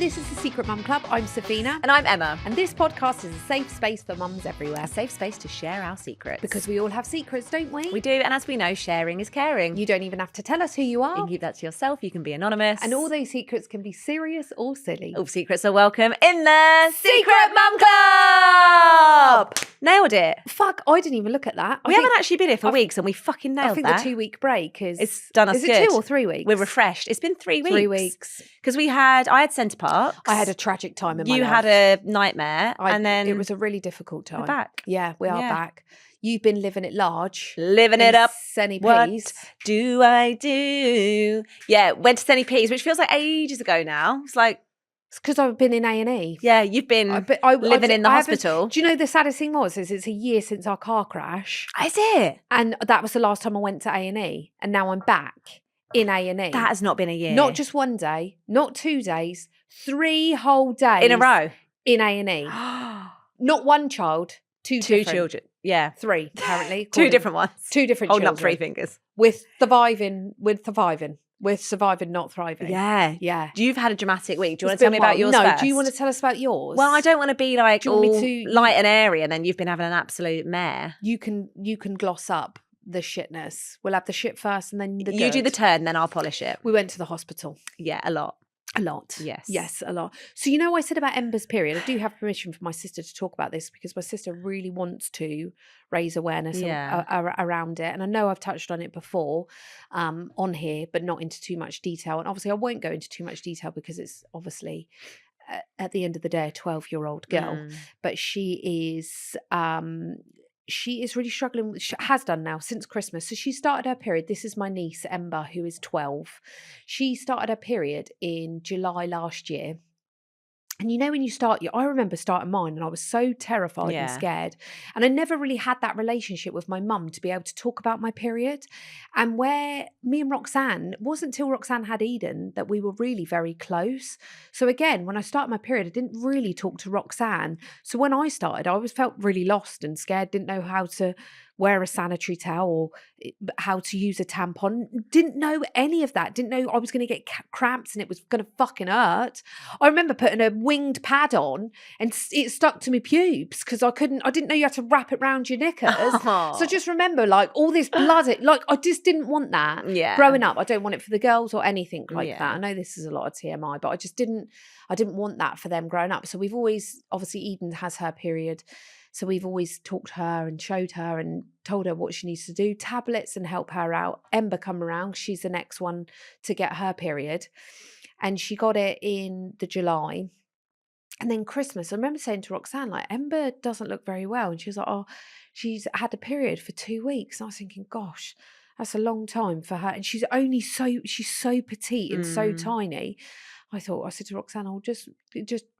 This is the Secret Mum Club. I'm Safina. And I'm Emma. And this podcast is a safe space for mums everywhere. A safe space to share our secrets. Because we all have secrets, don't we? We do, and as we know, sharing is caring. You don't even have to tell us who you are. You can keep that to yourself, you can be anonymous. And all those secrets can be serious or silly. All secrets are welcome in the Secret Mum Club! Nailed it. Fuck, I didn't even look at that. We haven't actually been here for weeks and we fucking nailed that. I think the 2-week break is... It's done us good. good. Is it 2 or 3 weeks? We're refreshed. It's been 3 weeks. 3 weeks. Because I had Centre Parks. I had a tragic time in my life. You had a nightmare. And then... It was a really difficult time. We're back. Yeah, we are back. You've been living it large. Living it up. Senny What Peas. do I do? Yeah, went to Senny Peas, which feels like ages ago now. It's like... It's because I've been in A&E. Yeah, you've been living in the hospital. Do you know the saddest thing was it's a year since our car crash. Is it? And that was the last time I went to A&E. And now I'm back in A&E. That has not been a year. Not just 1 day, not 2 days, 3 whole days. In a row? In A&E. Not one child, two children. Yeah. 3, apparently. 2 different ones. 2 different Holding children. up 3 fingers. With surviving, not thriving. Yeah. Yeah. You've had a dramatic week. Do you want to tell me about yours No, first? do you want to tell us about yours? Well, I don't want to be like all me to... light and airy and then you've been having an absolute mare. You can gloss up the shitness. We'll have the shit first and then the good. You do the turn and then I'll polish it. We went to the hospital. Yeah, a lot. A lot. Yes. Yes, a lot. So you know I said about Ember's period. I do have permission from my sister to talk about this because my sister really wants to raise awareness around it. And I know I've touched on it before on here, but not into too much detail. And obviously I won't go into too much detail because it's obviously at the end of the day a 12-year-old girl. But she is really struggling, has done now since Christmas. So she started her period. This is my niece, Ember, who is 12. She started her period in July last year. And you know, when you I remember starting mine and I was so terrified and scared. And I never really had that relationship with my mum to be able to talk about my period. And where me and Roxanne, it wasn't until Roxanne had Eden that we were really very close. So again, when I started my period, I didn't really talk to Roxanne. So when I started, I felt really lost and scared, didn't know how to wear a sanitary towel or how to use a tampon. Didn't know any of that. Didn't know I was going to get cramps and it was going to fucking hurt. I remember putting a winged pad on and it stuck to my pubes because I didn't know you had to wrap it around your knickers. Oh. So I just remember like all this blood, like I just didn't want that. Yeah. Growing up, I don't want it for the girls or anything like that. I know this is a lot of TMI, but I didn't want that for them growing up. So we've always, obviously Eden has her period. So we've always talked to her and showed her and told her what she needs to do, tablets and help her out. Ember come around. She's the next one to get her period. And she got it in the July. And then Christmas, I remember saying to Roxanne, like, Ember doesn't look very well. And she was like, oh, she's had a period for 2 weeks. And I was thinking, gosh, that's a long time for her. And she's so petite and so tiny. I said to Roxanne, I'll just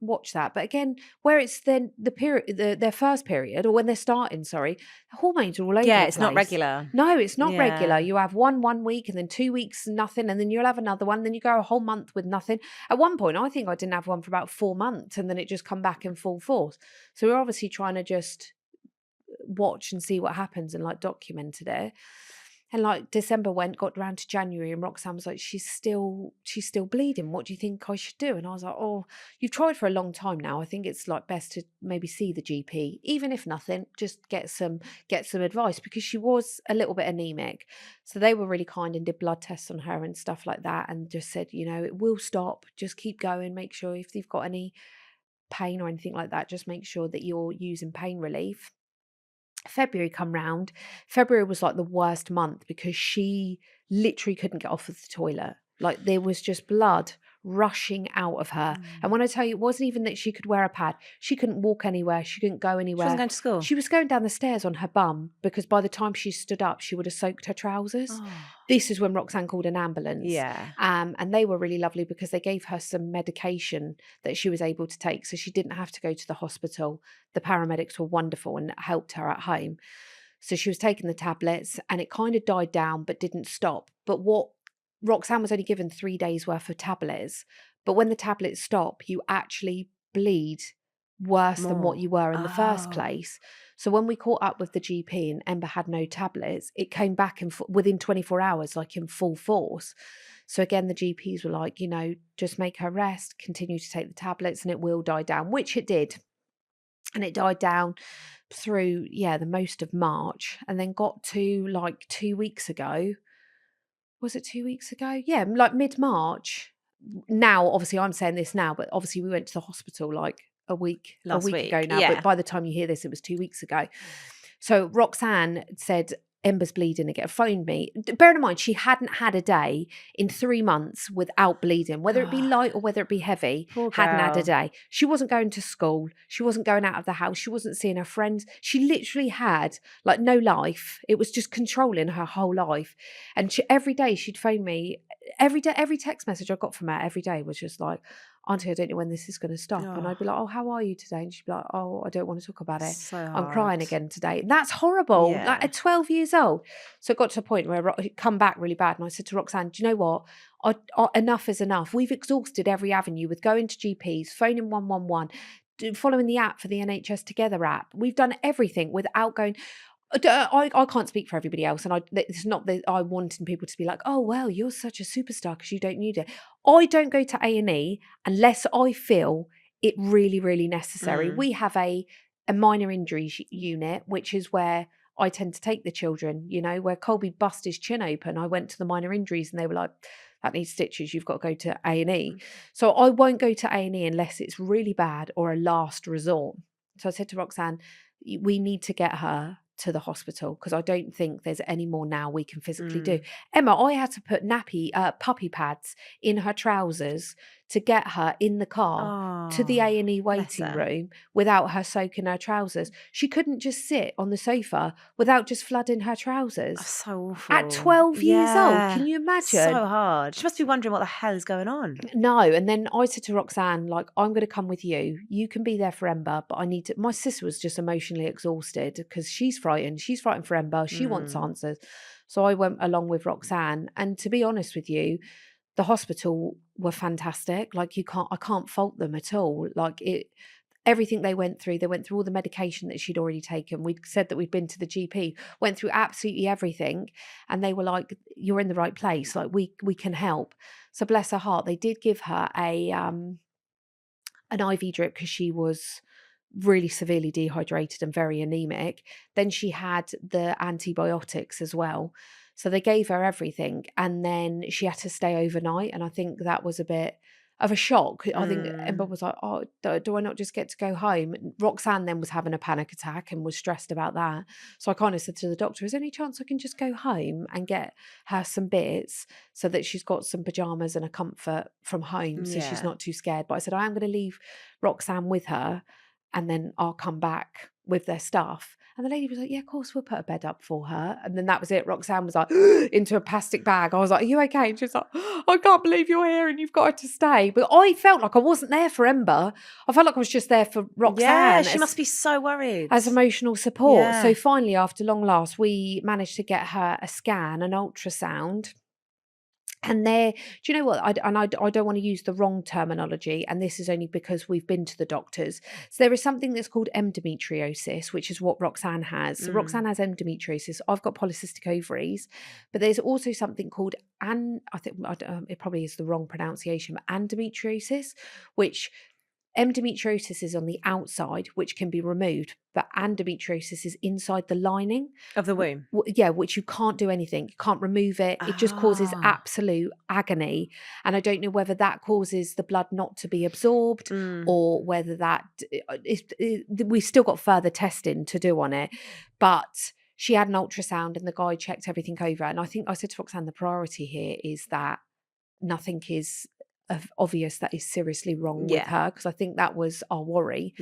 watch that. But again, where it's then the period, their first period, or when they're starting, the hormones are all over the place. Yeah, it's not regular. No, it's not regular. You have one week and then 2 weeks, nothing. And then you'll have another one. Then you go a whole month with nothing. At one point, I think I didn't have one for about 4 months and then it just come back in full force. So we're obviously trying to just watch and see what happens and like documented it. And like December got around to January and Roxanne was like, she's still bleeding. What do you think I should do? And I was like, oh, you've tried for a long time now. I think it's like best to maybe see the GP, even if nothing, just get some advice because she was a little bit anemic. So they were really kind and did blood tests on her and stuff like that. And just said, you know, it will stop. Just keep going. Make sure if you've got any pain or anything like that, just make sure that you're using pain relief. February come round. February was like the worst month because she literally couldn't get off of the toilet. Like there was just blood rushing out of her. And when I tell you, it wasn't even that she could wear a pad. She couldn't walk anywhere. She couldn't go anywhere. She wasn't going to school. She was going down the stairs on her bum because by the time she stood up, she would have soaked her trousers. Oh. This is when Roxanne called an ambulance. Yeah. And they were really lovely because they gave her some medication that she was able to take. So she didn't have to go to the hospital. The paramedics were wonderful and helped her at home. So she was taking the tablets and it kind of died down but didn't stop. But what Roxanne was only given 3 days worth of tablets, but when the tablets stop, you actually bleed worse than what More. you were in the first Oh. place. So when we caught up with the GP and Ember had no tablets, it came back within 24 hours, like in full force. So again, the GPs were like, you know, just make her rest, continue to take the tablets and it will die down, which it did. And it died down through, the most of March, and then got to like 2 weeks ago. Was it 2 weeks ago? Yeah, like mid-March. Now, obviously, I'm saying this now, but obviously we went to the hospital like a week ago now. Yeah. But by the time you hear this, it was 2 weeks ago. So Roxanne said, Ember's bleeding again, phoned me. Bearing in mind, she hadn't had a day in 3 months without bleeding, whether it be light or whether it be heavy. Poor hadn't had a girl. day. She wasn't going to school. She wasn't going out of the house. She wasn't seeing her friends. She literally had like no life. It was just controlling her whole life. And every day she'd phone me. Every day, every text message I got from her every day was just like, Auntie, I don't know when this is going to stop. And I'd be like, oh, how are you today? And she'd be like, oh, I don't want to talk about it. So I'm crying hard. again today. That's horrible. Yeah. Like at 12 years old. So it got to a point where it come back really bad. And I said to Roxanne, do you know what? Enough is enough. We've exhausted every avenue with going to GPs, phoning 111, following the app for the NHS Together app. We've done everything without going. I can't speak for everybody else, and it's not that I wanting people to be like, oh well, you're such a superstar because you don't need it. I don't go to A&E unless I feel it really, really necessary. We have a minor injuries unit, which is where I tend to take the children. You know, where Colby bust his chin open, I went to the minor injuries, and they were like, that needs stitches. You've got to go to A&E. So I won't go to A&E unless it's really bad or a last resort. So I said to Roxanne, we need to get her to the hospital because I don't think there's any more now we can physically do. Emma, I had to put puppy pads in her trousers to get her in the car to the A&E waiting room without her soaking her trousers. She couldn't just sit on the sofa without just flooding her trousers. That's so awful. At 12 years old, can you imagine? So hard. She must be wondering what the hell is going on. No, and then I said to Roxanne, like, I'm going to come with you. You can be there for Ember, but I need to. My sister was just emotionally exhausted because she's frightened. She's frightened for Ember. She wants answers. So I went along with Roxanne. And to be honest with you, the hospital were fantastic. Like I can't fault them at all. Like everything they went through all the medication that she'd already taken. We'd said that we'd been to the GP, went through absolutely everything. And they were like, you're in the right place. Like we can help. So bless her heart, they did give her an IV drip because she was really severely dehydrated and very anemic. Then she had the antibiotics as well. So they gave her everything. And then she had to stay overnight. And I think that was a bit of a shock. I think Ember was like, oh, do I not just get to go home? Roxanne then was having a panic attack and was stressed about that. So I kind of said to the doctor, is there any chance I can just go home and get her some bits so that she's got some pajamas and a comfort from home so she's not too scared? But I said, I am going to leave Roxanne with her and then I'll come back with their stuff. And the lady was like, yeah, of course, we'll put a bed up for her. And then that was it. Roxanne was like, into a plastic bag. I was like, are you okay? And she was like, I can't believe you're here and you've got her to stay. But I felt like I wasn't there for Ember. I felt like I was just there for Roxanne. Yeah, she must be so worried. As emotional support. Yeah. So finally, after long last, we managed to get her a scan, an ultrasound. And do you know what? I don't want to use the wrong terminology, and this is only because we've been to the doctors. So there is something that's called endometriosis, which is what Roxanne has. So Roxanne has endometriosis. I've got polycystic ovaries, but there's also something called it probably is the wrong pronunciation, but endometriosis, which endometriosis is on the outside, which can be removed, but endometriosis is inside the lining of the womb. Which you can't do anything. You can't remove it. It just causes absolute agony. And I don't know whether that causes the blood not to be absorbed or whether we've still got further testing to do on it. But she had an ultrasound and the guy checked everything over. And I think I said to Roxanne, the priority here is that nothing is obvious that is seriously wrong with her, because I think that was our worry.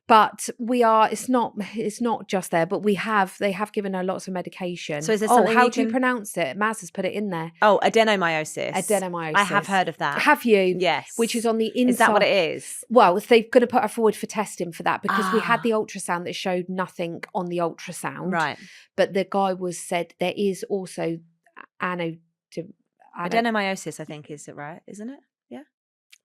But it's not just there, but they have given her lots of medication. So is there something how do you pronounce it? Maz has put it in there. Oh, adenomyosis. I have heard of that. Have you? Yes. Which is on the inside. Is that what it is? Well, they're going to put her forward for testing for that because we had the ultrasound that showed nothing on the ultrasound. Right. But the guy said there is also adenomyosis, I think, is it right? Isn't it? Yeah.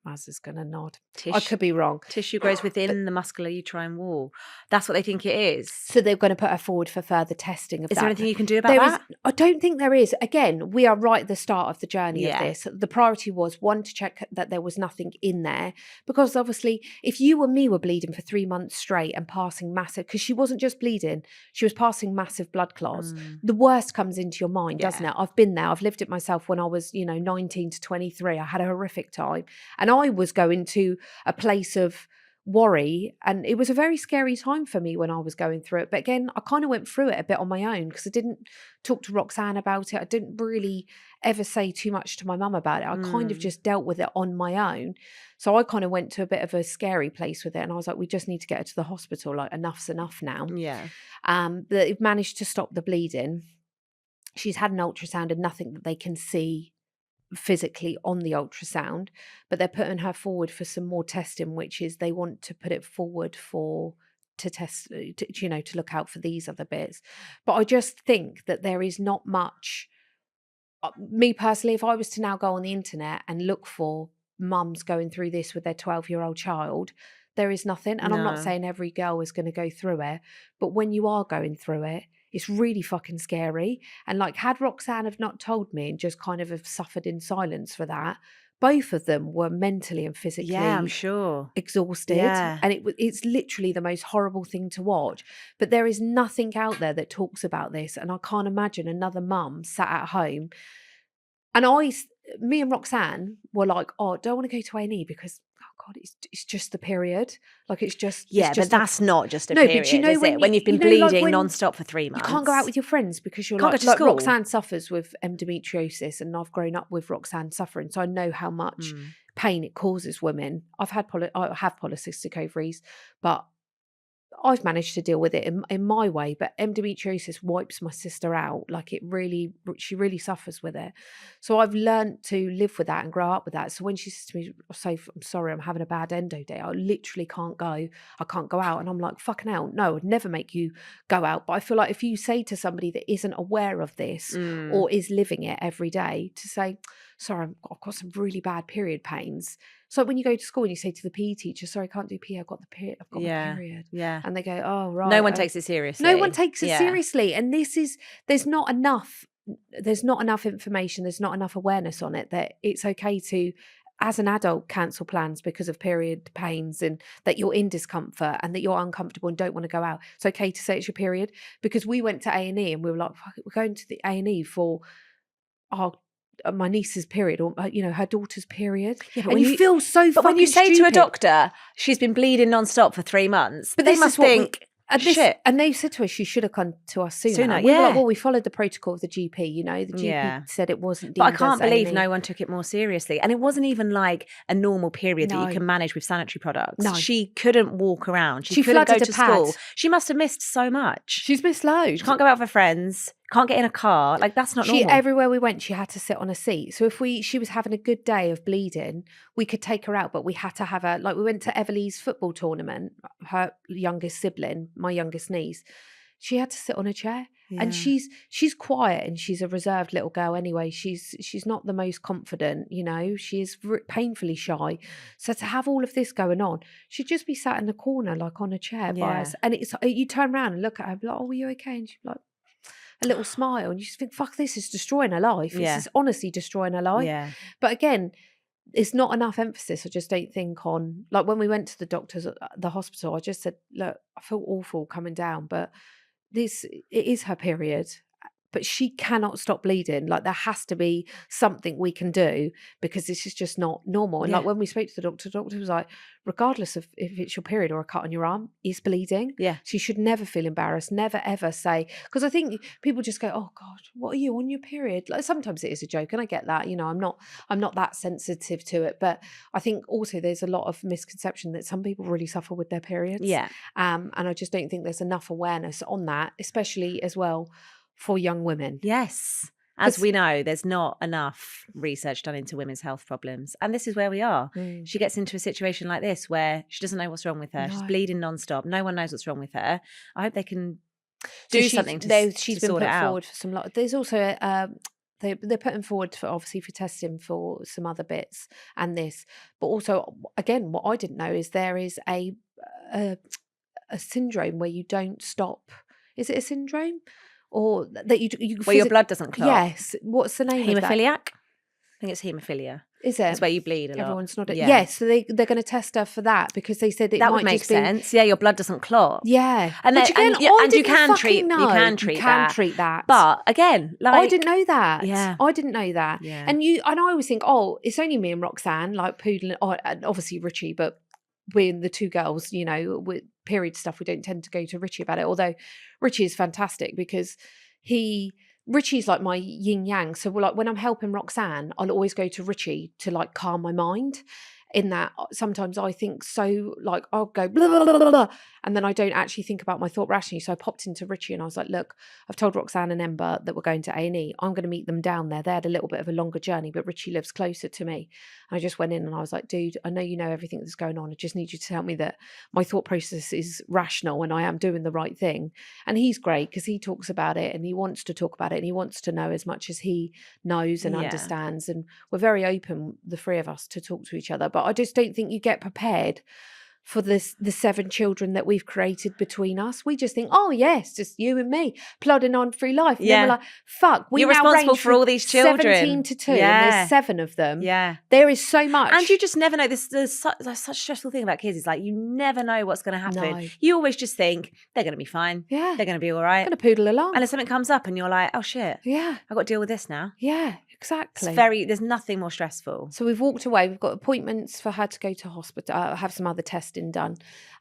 Maz is going to nod. Tissue, I could be wrong. Tissue grows within the muscular uterine wall. That's what they think it is. So they're going to put her forward for further testing of that. Is there anything you can do about that? I don't think there is. Again, we are right at the start of the journey of this. The priority was, one, to check that there was nothing in there. Because obviously, if you or me were bleeding for 3 months straight and passing massive, because she wasn't just bleeding, she was passing massive blood clots. The worst comes into your mind, doesn't it? I've been there. I've lived it myself when I was, 19 to 23. I had a horrific time. And I was going to a place of worry, and it was a very scary time for me when I was going through it. But again, I kind of went through it a bit on my own, because I didn't talk to Roxanne about it. I didn't really ever say too much to my mum about it. I kind of just dealt with it on my own. So I kind of went to a bit of a scary place with it, and I was like, we just need to get her to the hospital. Like, enough's enough now. They've managed to stop the bleeding. She's had an ultrasound and nothing that they can see physically on the ultrasound, but they're putting her forward for some more testing, which is they want to put it forward to test, to look out for these other bits. But I just think that there is not much, me personally, if I was to now go on the internet and look for mums going through this with their 12-year-old child, there is nothing. And I'm not saying every girl is going to go through it, but when you are going through it, it's really fucking scary. And like, had Roxanne have not told me and just kind of have suffered in silence for that, both of them were mentally and physically, I'm sure, exhausted. And it's literally the most horrible thing to watch. But there is nothing out there that talks about this. And I can't imagine another mum sat at home. And me and Roxanne were like, oh, don't want to go to A&E because, oh God, it's just the period. Like, it's just... but that's not just a period, but is it? When you've been bleeding non-stop for 3 months. You can't go out with your friends because you're like Roxanne suffers with endometriosis, and I've grown up with Roxanne suffering, so I know how much pain it causes women. I have polycystic ovaries, but I've managed to deal with it in my way, but endometriosis wipes my sister out. Like, she really suffers with it. So I've learned to live with that and grow up with that. So when she says to me, Soph, I'm sorry, I'm having a bad endo day, I literally can't go. I can't go out. And I'm like, fucking hell, no, I'd never make you go out. But I feel like if you say to somebody that isn't aware of this or is living it every day, to say, sorry, I've got some really bad period pains. So when you go to school and you say to the PE teacher, sorry, I can't do PE, I've got my period. And they go, oh, right. No one takes it seriously. No one takes it seriously. And there's not enough information, there's not enough awareness on it that it's okay to, as an adult, cancel plans because of period pains and that you're in discomfort and that you're uncomfortable and don't want to go out. It's okay to say it's your period, because we went to A&E and we were like, we're going to the A&E for my niece's period, or her daughter's period. Yeah, and you feel so fucking But when you say stupid to a doctor, she's been bleeding non-stop for 3 months, but they must think, shit. And they said to us, she should have come to us sooner. And we were like, well, we followed the protocol of the GP, the GP said it wasn't deemed. But I can't believe no one took it more seriously. And it wasn't even like a normal period that you can manage with sanitary products. No. She couldn't walk around. She couldn't go to school. She must have missed so much. She's missed loads. She can't go out with her friends. Can't get in a car. Like, that's not normal. Everywhere we went, she had to sit on a seat. So if she was having a good day of bleeding, we could take her out, but we had to have her, like, we went to Everly's football tournament, her youngest sibling, my youngest niece. She had to sit on a chair. Yeah. And she's quiet and she's a reserved little girl anyway. She's not the most confident, she is painfully shy. So to have all of this going on, she'd just be sat in the corner, like on a chair by us. And you turn around and look at her, like, oh, are you okay? And she'd be like, a little smile, and you just think, fuck, this is destroying her life. This is honestly destroying her life. But again, it's not enough emphasis, I just don't think, on, like, when we went to the doctors at the hospital, I just said, look, I feel awful coming down, but it is her period, but she cannot stop bleeding. Like, there has to be something we can do, because this is just not normal. And like, when we spoke to the doctor was like, regardless of if it's your period or a cut on your arm, is bleeding. Yeah. She should never feel embarrassed, never ever say, because I think people just go, oh God, what are you on your period? Like, sometimes it is a joke, and I get that, I'm not that sensitive to it, but I think also there's a lot of misconception that some people really suffer with their periods. Yeah. And I just don't think there's enough awareness on that, especially as well for young women. Yes. As we know, there's not enough research done into women's health problems. And this is where we are. She gets into a situation like this where she doesn't know what's wrong with her. No. She's bleeding nonstop. No one knows what's wrong with her. I hope they can do something to sort it out. She's been put forward for some. There's also they're putting forward for testing for some other bits and this. But also, again, what I didn't know is there is a syndrome where you don't stop. Is it a syndrome? Or that you where your blood doesn't clot? Yes. What's the name of that? Haemophiliac? I think it's haemophilia. Is it? It's where you bleed a lot. Everyone's nodding. Yeah, so they're going to test her for that because they said that would make sense. Yeah, your blood doesn't clot. Yeah, and which again, you can treat that. But again, like I didn't know that. Yeah, I didn't know that. Yeah. And I always think, oh, it's only me and Roxanne, like poodling, and obviously Richie, but we're the two girls, you know, with period stuff. We don't tend to go to Richie about it. Although Richie is fantastic because Richie's like my yin yang. So like when I'm helping Roxanne, I'll always go to Richie to like calm my mind. In that sometimes I think so, like I'll go blah, blah, blah, blah, blah, and then I don't actually think about my thought rationally. So I popped into Richie and I was like, look, I've told Roxanne and Ember that we're going to A&E. I'm going to meet them down there. They had a little bit of a longer journey, but Richie lives closer to me. And I just went in and I was like, dude, I know you know everything that's going on. I just need you to tell me that my thought process is rational and I am doing the right thing. And he's great because he talks about it and he wants to talk about it and he wants to know as much as he knows and understands. And we're very open, the three of us, to talk to each other. But I just don't think you get prepared for the 7 children that we've created between us. We just think, oh yes, just you and me plodding on through life. And then we're like, fuck, you're responsible for all these children. 17 to 2, and there's 7 of them. Yeah. There is so much. And you just never know. There's such a stressful thing about kids. It's like you never know what's going to happen. No. You always just think they're going to be fine. Yeah. They're going to be all right. Going to poodle along. And if something comes up and you're like, oh shit. Yeah. I've got to deal with this now. Yeah. Exactly. There's nothing more stressful. So we've walked away. We've got appointments for her to go to hospital, have some other testing done.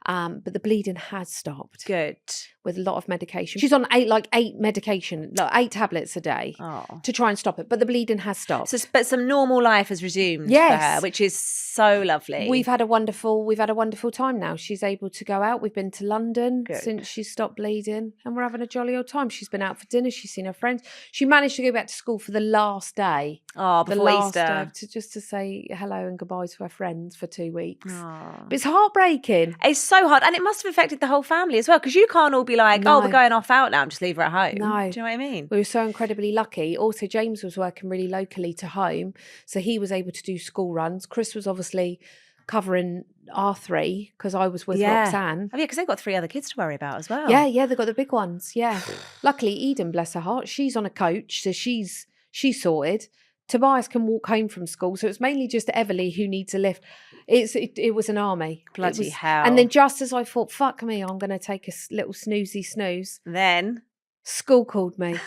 But the bleeding has stopped. Good. With a lot of medication. She's on 8 medication, like 8 tablets a day to try and stop it. But the bleeding has stopped. So, but some normal life has resumed for her, which is so lovely. We've had a wonderful time now. She's able to go out. We've been to London since she stopped bleeding, and we're having a jolly old time. She's been out for dinner. She's seen her friends. She managed to go back to school for the last day. Oh, before Easter. To say hello and goodbye to her friends for 2 weeks. But it's heartbreaking. It's so hard. And it must have affected the whole family as well, because you can't all be like, oh, we're going off out now and just leave her at home. No. Do you know what I mean? We were so incredibly lucky. Also, James was working really locally to home, so he was able to do school runs. Chris was obviously covering R3 because I was with Roxanne. Oh, yeah, because they've got 3 other kids to worry about as well. Yeah, they've got the big ones. Yeah. Luckily, Eden, bless her heart, she's on a coach, so she's sorted. Tobias can walk home from school, so it's mainly just Everly who needs a lift. It was an army. Bloody hell. And then just as I thought, fuck me, I'm going to take a little snooze. Then? School called me.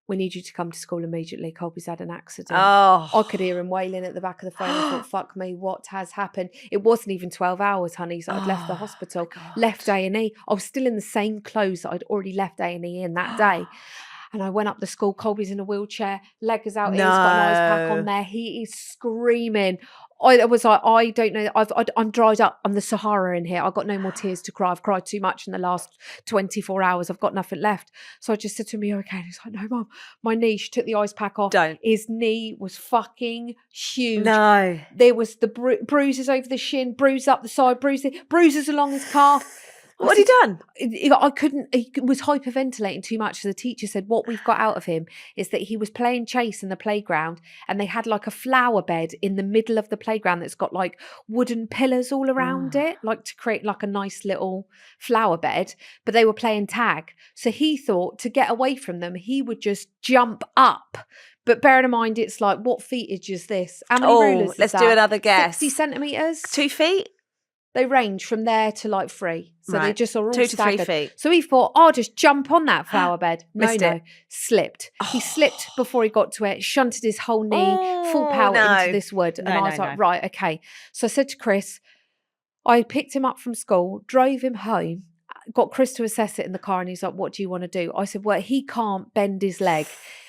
We need you to come to school immediately. Colby's had an accident. Oh. I could hear him wailing at the back of the phone. I thought, fuck me, what has happened? It wasn't even 12 hours, honey. So I'd left the hospital, left A&E. I was still in the same clothes that I'd already left A&E in that day. And I went up the school. Colby's in a wheelchair. Leg is out. He's got an ice pack on there. He is screaming. I was like, I don't know. I'm dried up. I'm the Sahara in here. I've got no more tears to cry. I've cried too much in the last 24 hours. I've got nothing left. So I just said to him, okay. And he's like, no, Mum. My knee. She took the ice pack off. Don't. His knee was fucking huge. No. There was the bruises over the shin, bruises up the side, bruises along his calf. What had he done? I couldn't, he was hyperventilating too much. So the teacher said, what we've got out of him is that he was playing chase in the playground and they had like a flower bed in the middle of the playground that's got like wooden pillars all around it, like to create like a nice little flower bed, but they were playing tag. So he thought to get away from them, he would just jump up. But bearing in mind, it's like, what feetage is this? How many rulers is let's that? do another guess. 60 centimetres? 2 feet? They range from there to like 3. So they just are all 2 to staggered. 3 feet. So he thought, I'll just jump on that flower bed. Missed it. Slipped. He slipped before he got to it, shunted his whole knee, full power into this wood. And I was like, right, okay. So I said to Chris, I picked him up from school, drove him home, got Chris to assess it in the car, and he's like, what do you want to do? I said, well, he can't bend his leg.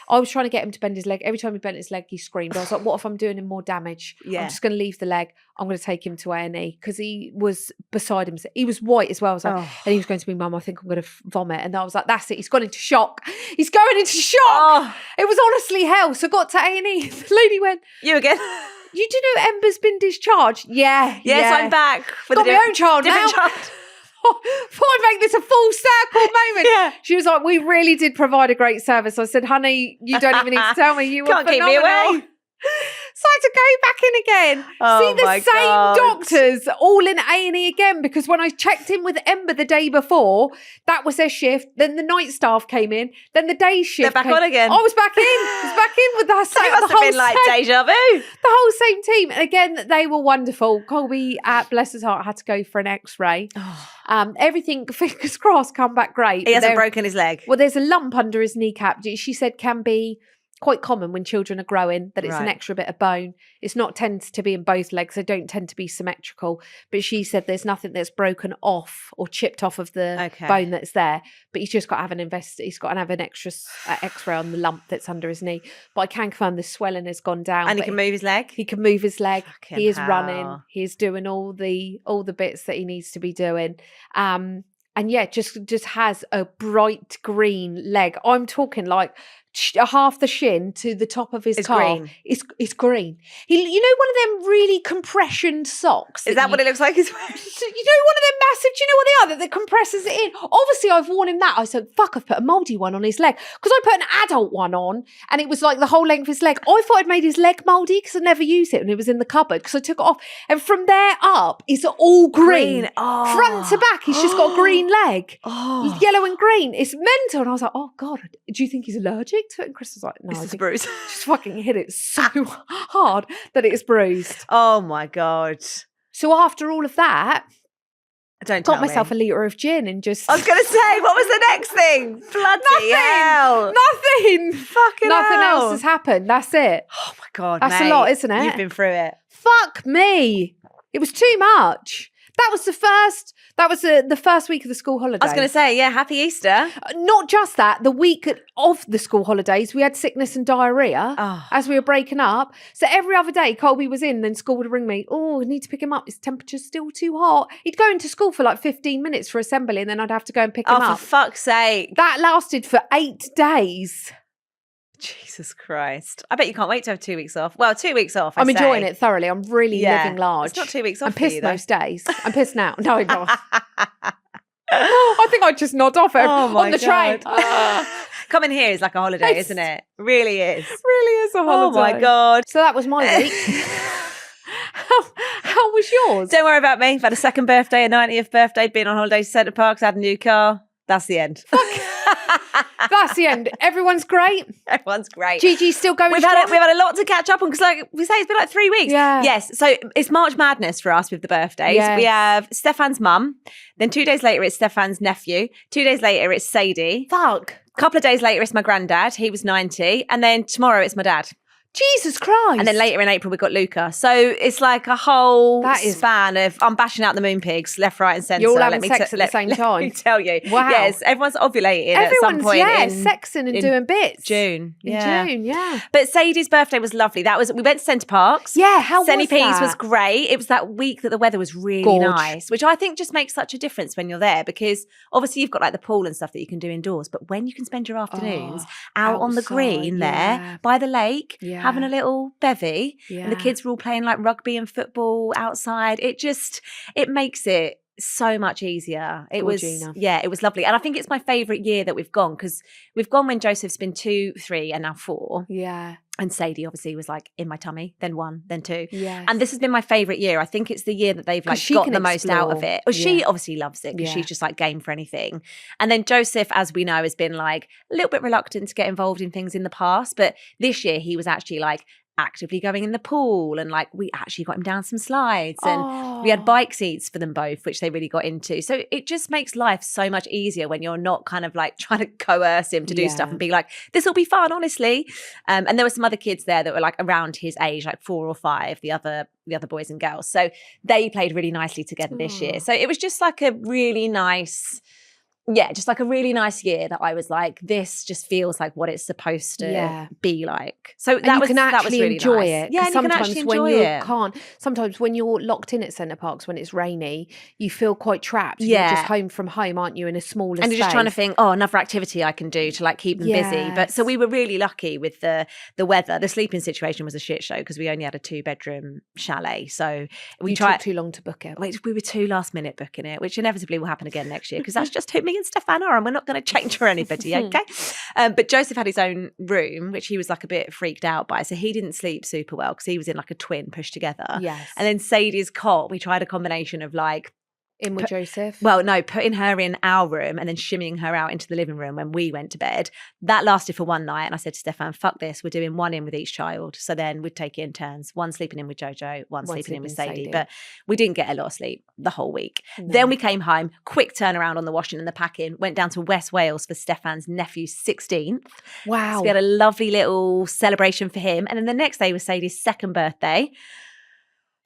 I was trying to get him to bend his leg. Every time he bent his leg, he screamed. I was like, what if I'm doing him more damage? Yeah. I'm just going to leave the leg. I'm going to take him to A&E because he was beside himself. He was white as well. I was like, and he was going to me, Mum, I think I'm going to vomit. And I was like, that's it. He's gone into shock. He's going into shock. It was honestly hell. So I got to A&E. The lady went, you again? You do know Ember's been discharged? Yeah. Yes, I'm back. Got my own child now. Child. Thought I'd make this a full circle moment. Yeah. She was like, we really did provide a great service. I said, honey, you don't even need to tell me. You were Can't keep me phenomenal. away. So I had to go back in again. Oh, See my the same God. doctors all in A&E again, because when I checked in with Ember the day before, that was their shift. Then the night staff came in. Then the day shift They're back on again. I was back in. I was back in with the So it must have been like deja vu. the whole same team. And again, they were wonderful. Colby, bless his heart, had to go for an X-ray. Everything, fingers crossed, come back great. He hasn't broken his leg. Well, there's a lump under his kneecap. She said can be quite common when children are growing, that it's an extra bit of bone. It's not tends to be in both legs. They don't tend to be symmetrical. But she said there's nothing that's broken off or chipped off of the bone that's there. But he's just got to have he's got to have an extra X-ray on the lump that's under his knee. But I can confirm the swelling has gone down. And he can move his leg? He can move his leg. Fucking he is hell. running. He is doing all the bits that he needs to be doing. And yeah, just has a bright green leg. I'm talking like half the shin to the top of his calf. Green. It's green. He, you know, one of them really compression socks. Is that what it looks like he's wearing? You know, one of them massive, do you know what they are? That compresses it in. Obviously, I've worn him that. I said, fuck, I've put a mouldy one on his leg. Because I put an adult one on and it was like the whole length of his leg. I thought I'd made his leg mouldy because I never used it and it was in the cupboard because I took it off. And from there up, it's all green. Oh. Front to back, he's just got a green leg. Oh. Yellow and green. It's mental. And I was like, oh God, do you think he's allergic to it? And Chris was like, no. It's a bruise. Just fucking hit it so hard that it's bruised. Oh my God. So after all of that, Don't got tell myself me. a litre of gin and just... I was going to say, what was the next thing? Bloody hell. Nothing. Fucking Nothing hell. else has happened. That's it. Oh my God, That's mate. a lot, isn't it? You've been through it. Fuck me. It was too much. That was the first week of the school holidays. I was going to say, yeah, happy Easter. Not just that, the week of the school holidays, we had sickness and diarrhea as we were breaking up. So every other day, Colby was in, then school would ring me, oh, I need to pick him up. His temperature's still too hot. He'd go into school for like 15 minutes for assembly and then I'd have to go and pick him up. Oh, for fuck's sake. That lasted for 8 days. Jesus Christ. I bet you can't wait to have 2 weeks off. Well, 2 weeks off, I'm enjoying it thoroughly. I'm really living large. It's not 2 weeks off I'm for you, pissed though. most days. I'm pissed now. No, I'm not. I think I'd just nod off on the train. Coming here is like a holiday, isn't it? Really is. Really is a holiday. Oh my God. So that was my week. How was yours? Don't worry about me. I've had a second birthday, a 90th birthday, been on holiday to Centre Parks, had a new car. That's the end. That's the end. Everyone's great. Everyone's great. Gigi's still going We've strong. had a lot to catch up on because, like we say, it's been like 3 weeks. Yeah. Yes. So it's March Madness for us with the birthdays. Yes. We have Stefan's mum. Then 2 days later, it's Stefan's nephew. 2 days later, it's Sadie. Fuck. A couple of days later, it's my granddad. He was 90. And then tomorrow, it's my dad. Jesus Christ. And then later in April, we've got Luca. So it's like a whole span of, I'm bashing out the moon pigs left, right and centre. You're all having sex at the same time. Let me tell you. Wow. Yes, everyone's ovulating at some point. Sexing and doing bits. June. In June, yeah. But Sadie's birthday was lovely. We went to Centre Parks. Yeah, how Senny was Peas that? was great. It was that week that the weather was really Gorge. nice, which I think just makes such a difference when you're there because obviously you've got like the pool and stuff that you can do indoors, but when you can spend your afternoons out on the green there by the lake, having a little bevy and the kids were all playing like rugby and football outside, it makes it so much easier. It was lovely. And I think it's my favourite year that we've gone because we've gone when Joseph's been 2, 3 and now 4. Yeah. And Sadie obviously was like in my tummy, then 1, then 2. Yes. And this has been my favourite year. I think it's the year that they've like got the most out of it. Well, she obviously loves it because she's just like game for anything. And then Joseph, as we know, has been like a little bit reluctant to get involved in things in the past. But this year he was actually like actively going in the pool and like we actually got him down some slides and we had bike seats for them both, which they really got into. So it just makes life so much easier when you're not kind of like trying to coerce him to do stuff and be like, this will be fun, honestly. And there were some other kids there that were like around his age, like 4 or 5, the other boys and girls. So they played really nicely together this year. So it was just like a really nice Yeah, just like a really nice year that I was like, this just feels like what it's supposed to be like. So and you can actually really enjoy nice. it. Yeah, and sometimes you can when enjoy you it. can't, sometimes when you're locked in at Centre Parks when it's rainy, you feel quite trapped. Yeah. You're just home from home, aren't you, in a smaller space. And you're just trying to think, another activity I can do to like keep them busy. But so we were really lucky with the weather. The sleeping situation was a shit show because we only had a 2-bedroom chalet. So we took too long to book it. We were too last minute booking it, which inevitably will happen again next year because that's just who me and Stefan are, and we're not going to change for anybody, okay? But Joseph had his own room, which he was like a bit freaked out by. So he didn't sleep super well because he was in like a twin pushed together. Yes. And then Sadie's cot, we tried a combination of like, in with Joseph? Well, no, putting her in our room and then shimmying her out into the living room when we went to bed. That lasted for one night. And I said to Stefan, fuck this. We're doing one in with each child. So then we'd take it in turns. One sleeping in with Jojo, one sleeping in with Sadie. But we didn't get a lot of sleep the whole week. No. Then we came home, quick turnaround on the washing and the packing, went down to West Wales for Stefan's nephew's 16th. Wow. So we had a lovely little celebration for him. And then the next day was Sadie's 2nd birthday.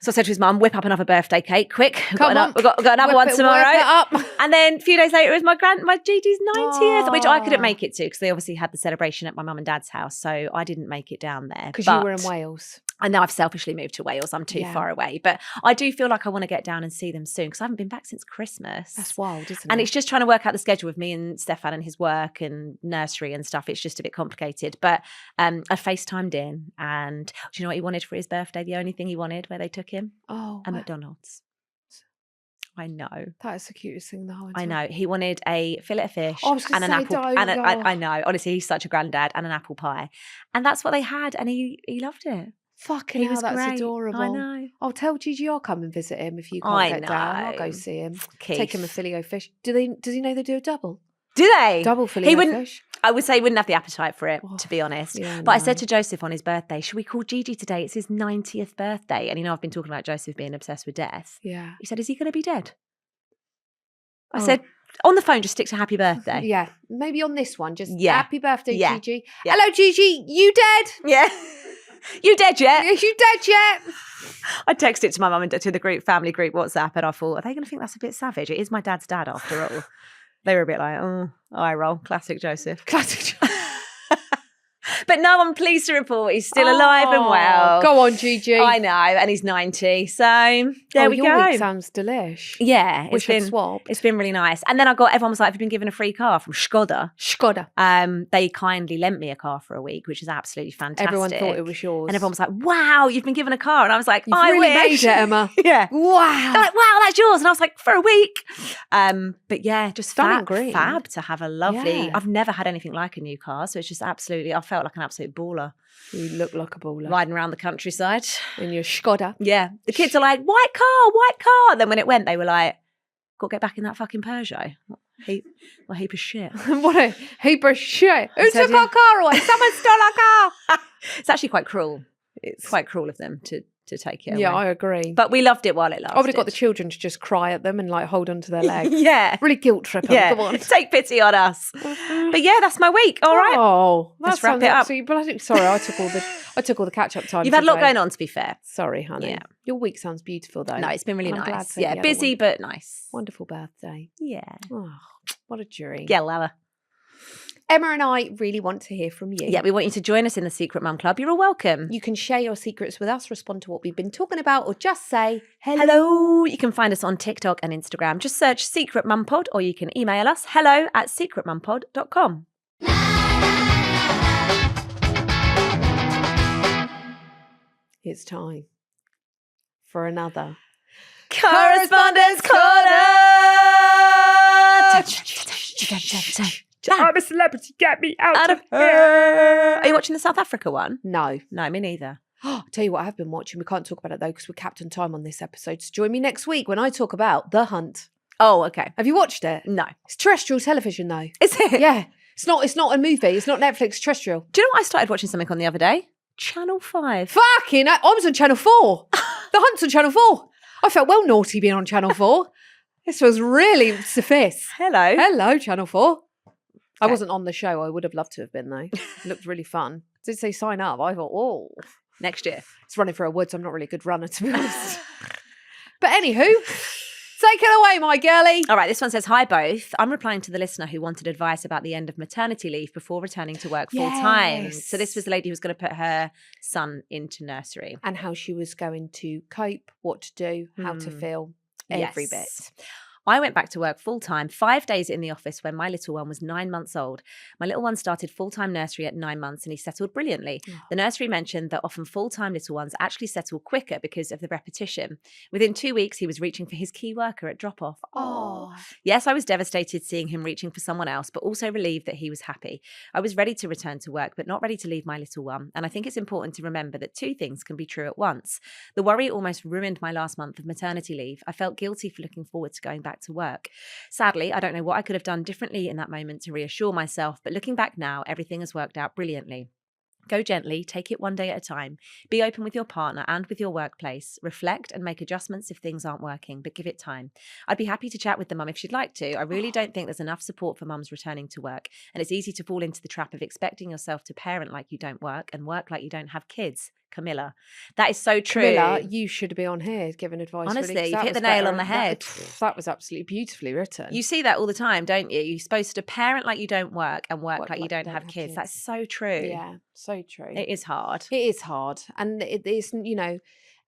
So I said to his mum, whip up another birthday cake, quick. We've got another one tomorrow. And then a few days later, it was my Gigi's 90th, which I couldn't make it to because they obviously had the celebration at my mum and dad's house. So I didn't make it down there. Because you were in Wales. And now I've selfishly moved to Wales. I'm too far away. But I do feel like I want to get down and see them soon because I haven't been back since Christmas. That's wild, isn't it? And it's just trying to work out the schedule with me and Stefan and his work and nursery and stuff. It's just a bit complicated. But I FaceTimed in, and do you know what he wanted for his birthday? The only thing he wanted where they took him? A McDonald's. I know. That is the cutest thing though. I know. He wanted a fillet of fish and an apple. I know. Honestly, he's such a granddad, and an apple pie. And that's what they had, and he loved it. Fucking hell, that's great. Adorable. I know. I'll tell Gigi I'll come and visit him if you can't get down. I'll go see him. Keith. Take him a fillet of fish. Does he know they do a double? Do they? Double fillet of fish? I would say he wouldn't have the appetite for it, to be honest. Yeah, but I said to Joseph on his birthday, should we call Gigi today? It's his 90th birthday. And I've been talking about Joseph being obsessed with death. Yeah. He said, is he going to be dead? I said, on the phone, just stick to happy birthday. Yeah. Maybe on this one, just happy birthday, Gigi. Yeah. Hello, Gigi. You dead? Yeah. You dead yet? You dead yet? I texted to my mum and to the family group WhatsApp, and I thought, are they going to think that's a bit savage? It is my dad's dad after all. They were a bit like, eye roll. Classic Joseph. Classic Joseph. But no, I'm pleased to report he's still alive and well. Go on, Gigi. I know, and he's 90. So there we go. Your week sounds delish. Yeah. It's been really nice. And then everyone was like, have you been given a free car from Skoda? Skoda. They kindly lent me a car for a week, which is absolutely fantastic. Everyone thought it was yours. And everyone was like, wow, you've been given a car. And I was like, I really made it, Emma. Yeah. Wow. They're like, wow, that's yours. And I was like, for a week. But yeah, just fab to have a lovely, I've never had anything like a new car. So it's just absolutely, I felt like an absolute baller. You look like a baller. Riding around the countryside. In your Skoda. Yeah. The kids are like, white car. Then when it went, they were like, got to get back in that fucking Peugeot. Heap of shit. What a heap of shit. Who took our car away? Someone stole our car. It's actually quite cruel. It's quite cruel of them to take it away. Yeah, I agree. But we loved it while it lasted. I would have got the children to just cry at them and like hold onto their legs. Yeah. Really guilt trip them. Come on. Take pity on us. But yeah, that's my week. All right. Oh, let's wrap it up. Sorry, I took all the catch up time. You've had a lot going on, to be fair. Sorry, honey. Yeah. Your week sounds beautiful though. No, it's been really nice. Yeah, busy but nice. Wonderful birthday. Yeah. Oh, what a dream. Yeah, love her. Emma and I really want to hear from you. Yeah, we want you to join us in the Secret Mum Club. You're all welcome. You can share your secrets with us, respond to what we've been talking about, or just say hello. Hello. You can find us on TikTok and Instagram. Just search Secret Mum Pod, or you can email us hello@secretmumpod.com. It's time for another Correspondence Corner. I'm a celebrity, get me out of here. Are you watching the South Africa one? No, me neither. I'll tell you what I have been watching. We can't talk about it though because we're capped on time on this episode. So join me next week when I talk about The Hunt. Oh, okay. Have you watched it? No. It's terrestrial television though. Is it? Yeah. It's not a movie. It's not Netflix, terrestrial. Do you know what I started watching something on the other day? Channel 5. Fucking I was on Channel 4. The Hunt's on Channel 4. I felt well naughty being on Channel 4. This was really suffice. Hello, Channel 4. I wasn't on the show. I would have loved to have been, though. It looked really fun. Did say sign up. I thought, next year. It's running for a woods. I'm not really a good runner, to be honest. But anywho, Take it away, my girlie. All right, this one says, hi both. I'm replying to the listener who wanted advice about the end of maternity leave before returning to work full time. So this was the lady who was going to put her son into nursery. And how she was going to cope, what to do, how to feel, every bit. I went back to work full-time, 5 days in the office when my little one was 9 months old. My little one started full-time nursery at 9 months and he settled brilliantly. Oh. The nursery mentioned that often full-time little ones actually settle quicker because of the repetition. Within 2 weeks, he was reaching for his key worker at drop-off. Oh. Yes, I was devastated seeing him reaching for someone else, but also relieved that he was happy. I was ready to return to work, but not ready to leave my little one. And I think it's important to remember that 2 things can be true at once. The worry almost ruined my last month of maternity leave. I felt guilty for looking forward to going back to work. Sadly, I don't know what I could have done differently in that moment to reassure myself, but looking back now, everything has worked out brilliantly. Go gently, take it one day at a time. Be open with your partner and with your workplace. Reflect and make adjustments if things aren't working, but give it time. I'd be happy to chat with the mum if she'd like to. I really don't think there's enough support for mums returning to work, and it's easy to fall into the trap of expecting yourself to parent like you don't work and work like you don't have kids. Camilla. That is so true. Camilla, you should be on here giving advice. Honestly, really, you've hit the nail on the head. That was absolutely beautifully written. You see that all the time, don't you? You're supposed to parent like you don't work and work like you don't have kids. That's so true. Yeah, so true. It is hard. It is hard. And it is, you know,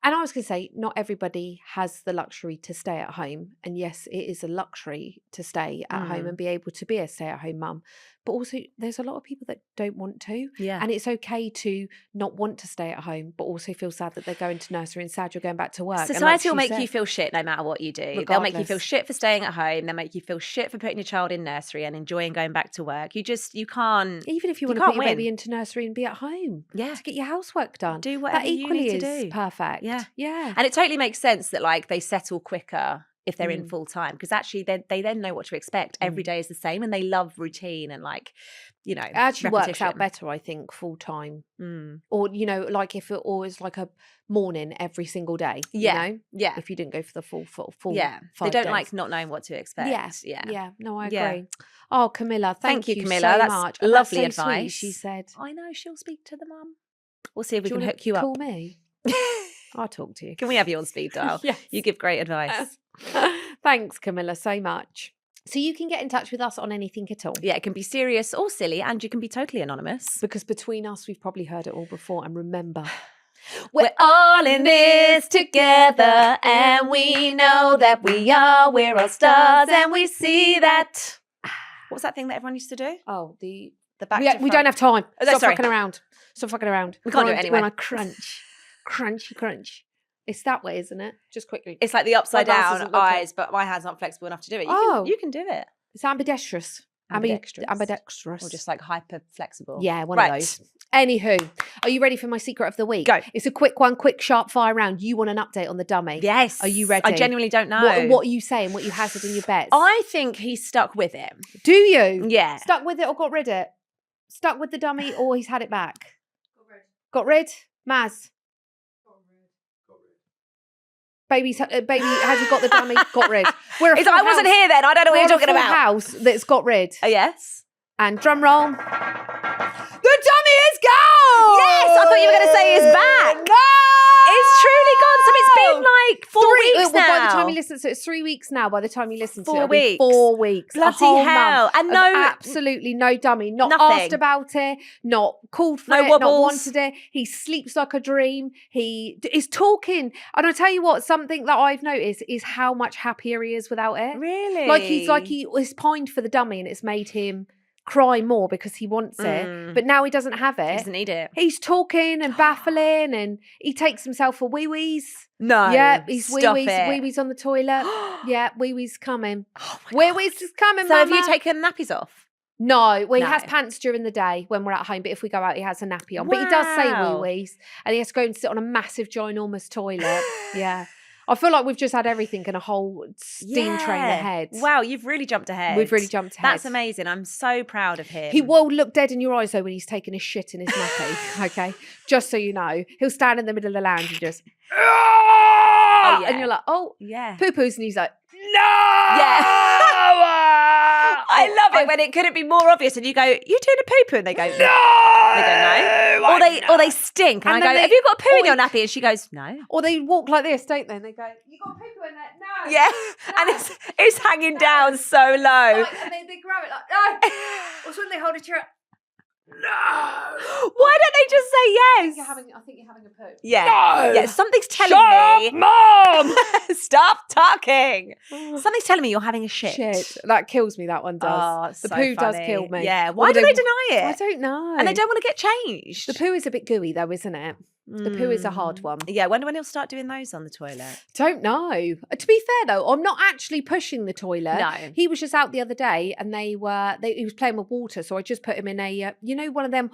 and I was going to say, not everybody has the luxury to stay at home. And yes, it is a luxury to stay at home and be able to be a stay-at-home mum. But also, there's a lot of people that don't want to. Yeah. And it's okay to not want to stay at home, but also feel sad that they're going to nursery and sad you're going back to work. Society will make you feel shit no matter what you do. Regardless. They'll make you feel shit for staying at home. They'll make you feel shit for putting your child in nursery and enjoying going back to work. You can't. Even if you want to put your baby into nursery and be at home. Yeah. To get your housework done. Do whatever you need to do. Perfect. Yeah. Yeah. And it totally makes sense that like they settle quicker if they're in full time, because actually they then know what to expect. Every day is the same and they love routine and like, you know, it actually works out better, I think, full time. Or, you know, like if it always like a morning every single day. Yeah. You know? Yeah. If you didn't go for the full yeah. 5 they don't days. like not knowing what to expect. Yeah. No, I agree. Oh, Camilla, thank you, Camilla. so That's much. Lovely That's so advice. Sweet, she said. I know, she'll speak to the mum. We'll see if we can you hook you up. Call me. I'll talk to you. Can we have you on speed dial? Yes. You give great advice. Thanks, Camilla, so much. So you can get in touch with us on anything at all. Yeah, it can be serious or silly, and you can be totally anonymous. Because between us, we've probably heard it all before. And remember, we're all in this together, and we know that we're all stars, and we see that. What's that thing that everyone used to do? Oh, the back. We don't have time. Oh, Stop sorry. fucking around. Stop fucking around. We can't do it anyway. When I crunch, crunch. It's that way, isn't it? Just quickly. It's like the upside down eyes, but my hands aren't flexible enough to do it. You can do it. It's ambidextrous. Ambidextrous. Or just like hyper flexible. Yeah, one of those. Anywho, are you ready for my secret of the week? Go. It's a quick one, quick sharp fire round. You want an update on the dummy? Yes. Are you ready? I genuinely don't know. What are you saying? What you hazard in your bets? I think he's stuck with him. Do you? Yeah. Stuck with it or got rid of it? Stuck with the dummy or he's had it back? Got rid? Maz? Baby, has he got the dummy? Got rid. I wasn't here then. I don't know what you're talking about. House that's got rid. Yes. And drum roll. The dummy is gone. Yes, I thought you were going to say it's back. No, it's truly gone. So it's been like 4 weeks now. By the time you listen to it, it's 3 weeks now. By the time you listen to it, 4 weeks. 4 weeks. Bloody hell! And absolutely no dummy. Not nothing. Asked about it. Not called for no it. Wobbles. Not wanted it. He sleeps like a dream. He is talking. And I tell you what, something that I've noticed is how much happier he is without it. Really? Like he was pined for the dummy, and it's made him cry more because he wants it, but now he doesn't have it. He doesn't need it. He's talking and baffling, and he takes himself for wee-wees. No. Yeah, he's wee-wees. Wee-wees on the toilet. Yeah, wee-wees coming. Oh wee-wees is coming, so mama. have you taken nappies off? No, well, he has pants during the day when we're at home, but if we go out, he has a nappy on. But he does say wee-wees, and he has to go and sit on a massive, ginormous toilet. Yeah. I feel like we've just had everything and a whole steam train ahead. Wow, you've really jumped ahead. We've really jumped ahead. That's amazing. I'm so proud of him. He will look dead in your eyes, though, when he's taking his shit in his nappy, okay? Just so you know. He'll stand in the middle of the lounge and just... Oh, yeah. And you're like, oh, yeah. Poo-poos, and he's like, no! Yeah. I love it when it couldn't be more obvious and you go, you doing a poo-poo? And they go, no! They go, no. Or they stink. And I go, have you got a poo in your nappy? And she goes, no. Or they walk like this, don't they? And they go, you got poo in there? No. Yeah. No. And it's hanging down so low. And they grab it like, no. Or when they hold a chair. No. Why don't they just say yes? I think you're having a poo. Yeah. No. Yeah. Something's telling me. Mom. Stop talking. Something's telling me you're having a shit. That kills me. That one does. Oh, the poo does kill me. Yeah. Why do they deny it? I don't know. And they don't want to get changed. The poo is a bit gooey though, isn't it? The poo is a hard one. Yeah, I wonder when he'll start doing those on the toilet. Don't know. To be fair though, I'm not actually pushing the toilet. No. He was just out the other day and he was playing with water, so I just put him in a, one of them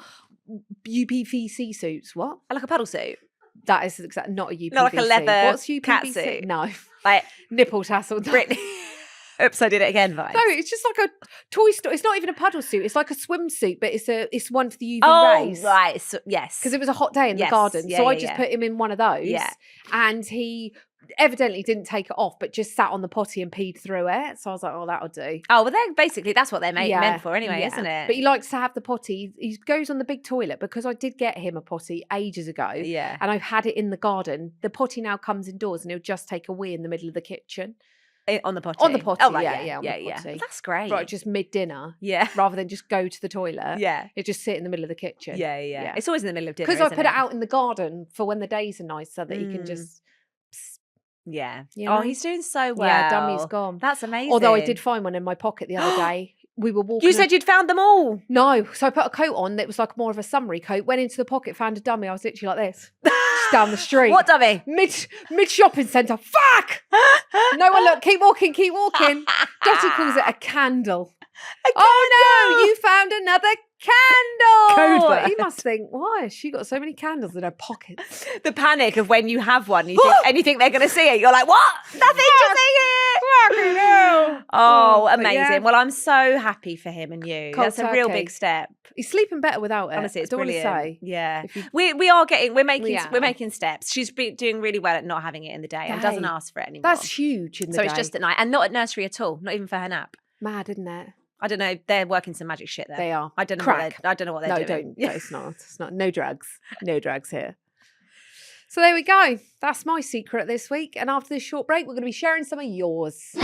UPVC suits. What? Like a puddle suit? That is not a UPVC. Not like a leather What's UPVC? cat suit? No. Like nipple tassel. Brittany. Oops, I did it again, vibes. No, it's just like a toy store. It's not even a puddle suit. It's like a swimsuit, but it's one for the UV rays. Oh, right. So, yes. Because it was a hot day in the garden. Yeah, so I just put him in one of those. Yeah. And he evidently didn't take it off, but just sat on the potty and peed through it. So I was like, oh, that'll do. Oh, well, that's what they're meant for anyway, isn't it? But he likes to have the potty. He goes on the big toilet because I did get him a potty ages ago. Yeah. And I've had it in the garden. The potty now comes indoors and he'll just take a wee in the middle of the kitchen. On the potty? On the potty, oh, right, yeah, on the potty. Well, that's great. Right, just mid-dinner. Yeah. Rather than just go to the toilet. Yeah. It just sit in the middle of the kitchen. Yeah. It's always in the middle of dinner, because I put it out in the garden for when the days are nice so that he can just... Yeah. You know? Oh, he's doing so well. Yeah, dummy's gone. That's amazing. Although I did find one in my pocket the other day. We were walking. You said you'd found them all. No. So I put a coat on that was like more of a summery coat, went into the pocket, found a dummy. I was literally like this. Just down the street. What dummy? Mid shopping centre. Fuck! No one look. Keep walking. Dottie calls it a candle. Oh no, you found another candle. Code. He must think, why has she got so many candles in her pockets? The panic of when you have one, you think they're going to see it. You're like, what? Nothing to see it. Oh, amazing. Yeah. Well, I'm so happy for him and you. That's a real big step. He's sleeping better without it. Honestly, it's brilliant. Say. Yeah. We're making steps. She's doing really well at not having it in the day and doesn't ask for it anymore. That's huge in the day. So it's just at night and not at nursery at all, not even for her nap. Mad, isn't it? I don't know. They're working some magic shit there. They are. I don't know. I don't know what they're doing. No, it's not. It's not. No drugs. No drugs here. So there we go. That's my secret this week. And after this short break, we're going to be sharing some of yours. We've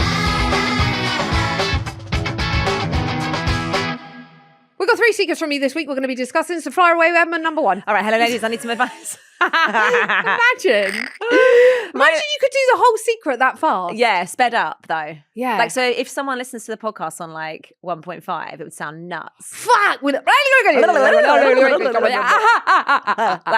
got 3 secrets from you this week. We're going to be discussing. So fire away with Emma number 1. All right. Hello, ladies. I need some advice. Imagine you could do the whole secret that fast. Yeah, sped up though. Yeah. Like, so if someone listens to the podcast on like 1.5, it would sound nuts. Fuck! With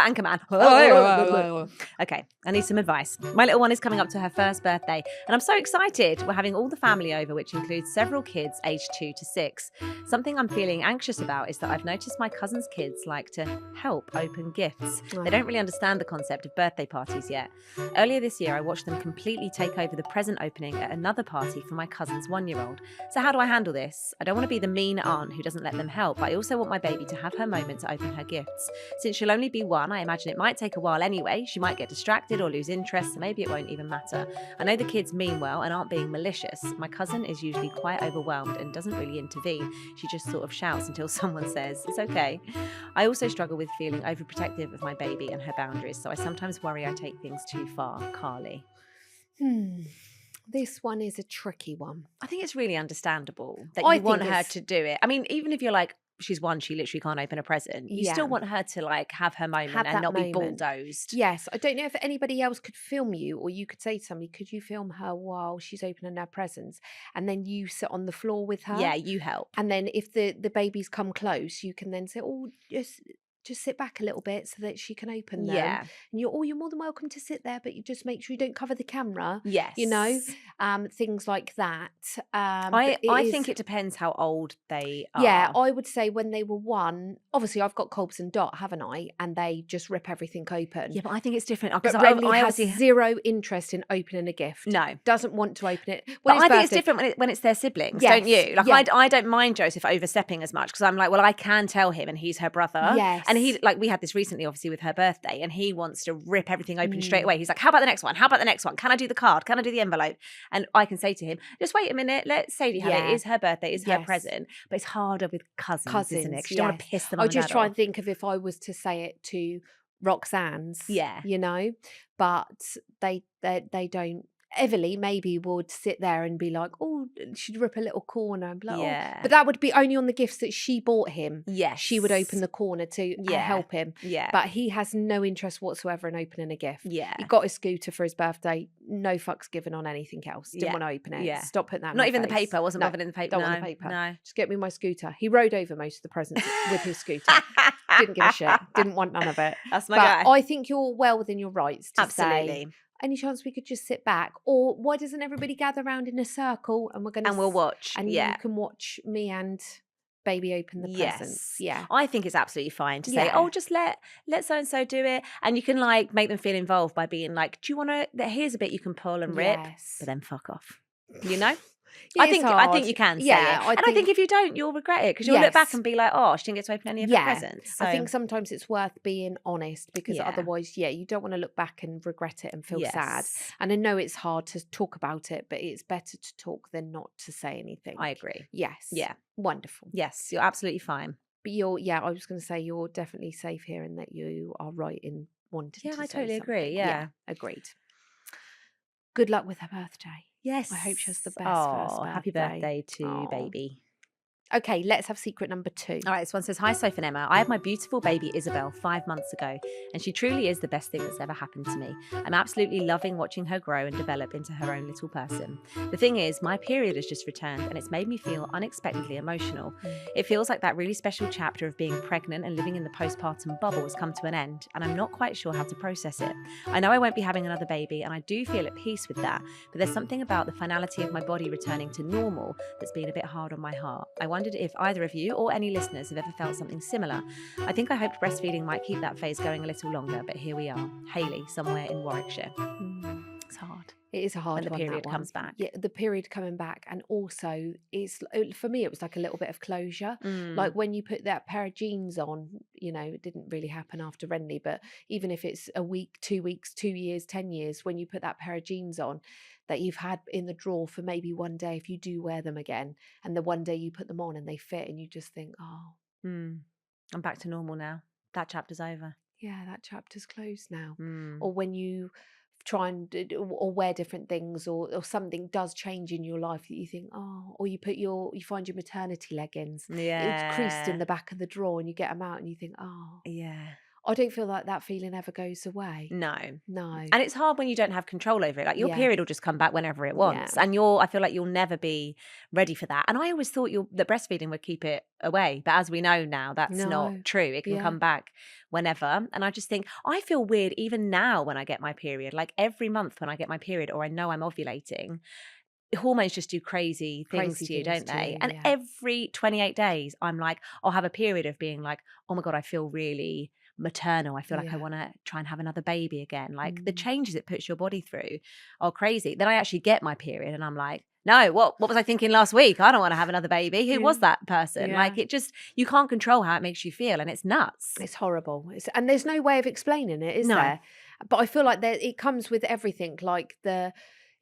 Anchorman. Okay, I need some advice. My little one is coming up to her first birthday and I'm so excited. We're having all the family over, which includes several kids aged 2 to 6. Something I'm feeling anxious about is that I've noticed my cousin's kids like to help open gifts. They don't really understand the concept of birthday parties yet. Earlier this year, I watched them completely take over the present opening at another party for my cousin's 1-year-old. So how do I handle this? I don't want to be the mean aunt who doesn't let them help, but I also want my baby to have her moment to open her gifts. Since she'll only be 1, I imagine it might take a while anyway. She might get distracted or lose interest, so maybe it won't even matter. I know the kids mean well and aren't being malicious. My cousin is usually quite overwhelmed and doesn't really intervene. She just sort of shouts until someone says, it's okay. I also struggle with feeling overprotective of my baby and her boundaries, so I sometimes worry I take things too far. Carly. This one is a tricky one. I think it's really understandable that you want her to do it. I mean, even if you're like, she's 1, she literally can't open a present. You still want her to like have her moment and not be bulldozed. Yes. I don't know if anybody else could film you, or you could say to somebody, could you film her while she's opening her presents? And then you sit on the floor with her. Yeah, you help. And then if the babies come close, you can then say, oh, just sit back a little bit so that she can open them. Yeah. And you're more than welcome to sit there, but you just make sure you don't cover the camera. Yes. You know, things like that. I think it depends how old they are. Yeah, I would say when they were 1, obviously I've got Colbs and Dot, haven't I? And they just rip everything open. Yeah, but I think it's different. But Renley has zero interest in opening a gift. No. Doesn't want to open it. But I think it's different when it's their siblings, don't you? Like I don't mind Joseph overstepping as much because I'm like, well, I can tell him and he's her brother. Yes. And he, like, we had this recently, obviously, with her birthday, and he wants to rip everything open straight away. He's like, how about the next one? How about the next one? Can I do the card? Can I do the envelope? And I can say to him, just wait a minute, let Sadie have it. It is her birthday, it's her present. But it's harder with cousins, isn't it? Because you don't want to piss them off. I just try and think of if I was to say it to Roxanne's, you know, but they don't. Everly maybe would sit there and be like, oh, she'd rip a little corner and be like, oh. But that would be only on the gifts that she bought him. Yes. She would open the corner to help him. Yeah. But he has no interest whatsoever in opening a gift. Yeah. He got his scooter for his birthday. No fucks given on anything else. Didn't want to open it. Yeah. Stop putting that in Not my even face. The paper. Wasn't bothered in the paper. Don't want the paper. No. Just get me my scooter. He rode over most of the presents with his scooter. Didn't give a shit. Didn't want none of it. That's my guy. I think you're well within your rights to say, any chance we could just sit back? Or why doesn't everybody gather around in a circle and we'll watch? And you can watch me and baby open the presents. Yeah. I think it's absolutely fine to say, oh, just let so-and-so do it. And you can like make them feel involved by being like, do you want to, here's a bit you can pull and rip, but then fuck off. You know? I think you can say it. I think if you don't, you'll regret it because you'll look back and be like, oh, she didn't get to open any of her presents. So. I think sometimes it's worth being honest because otherwise, you don't want to look back and regret it and feel sad. And I know it's hard to talk about it, but it's better to talk than not to say anything. I agree. Yes. Yeah. Wonderful. Yes, you're absolutely fine. But I was going to say you're definitely safe here and that you are right in wanting to say I totally something. agree. Yeah. Agreed. Good luck with her birthday. Yes. I hope she has the best first birthday. Happy birthday to baby. Okay, let's have secret number 2. All right, this one says, hi, Soph and Emma. I had my beautiful baby Isabel 5 months ago, and she truly is the best thing that's ever happened to me. I'm absolutely loving watching her grow and develop into her own little person. The thing is, my period has just returned, and it's made me feel unexpectedly emotional. It feels like that really special chapter of being pregnant and living in the postpartum bubble has come to an end, and I'm not quite sure how to process it. I know I won't be having another baby, and I do feel at peace with that, but there's something about the finality of my body returning to normal that's been a bit hard on my heart. I wondered if either of you or any listeners have ever felt something similar. I think I hoped breastfeeding might keep that phase going a little longer, but here we are. Hayley, somewhere in Warwickshire. It's hard. It is a hard when the period comes back. Yeah, the period coming back, and also it's for me it was like a little bit of closure. Like when you put that pair of jeans on, it didn't really happen after Renley, but even if it's a week, 2 weeks, 2 years, 10 years, when you put that pair of jeans on that you've had in the drawer for maybe one day, if you do wear them again, and the one day you put them on and they fit, and you just think, I'm back to normal now. That chapter's over. Yeah, that chapter's closed now. Or when you try and or wear different things, or something does change in your life that you think, or you find your maternity leggings, it's creased in the back of the drawer, and you get them out and you think, I don't feel like that feeling ever goes away. No. And it's hard when you don't have control over it. Like your period will just come back whenever it wants. And I feel like you'll never be ready for that. And I always thought that breastfeeding would keep it away. But as we know now, that's not true. It can come back whenever. And I just think, I feel weird even now when I get my period. Like every month when I get my period or I know I'm ovulating, hormones just do crazy things to you, don't they? And every 28 days, I'm like, I'll have a period of being like, oh my God, I feel really maternal. I feel like I want to try and have another baby again. Like the changes it puts your body through are crazy. Then I actually get my period and I'm like, no, what was I thinking last week? I don't want to have another baby. Who was that person? Like you can't control how it makes you feel, and it's nuts. It's horrible. And there's no way of explaining it, is there? But I feel like it comes with everything. Like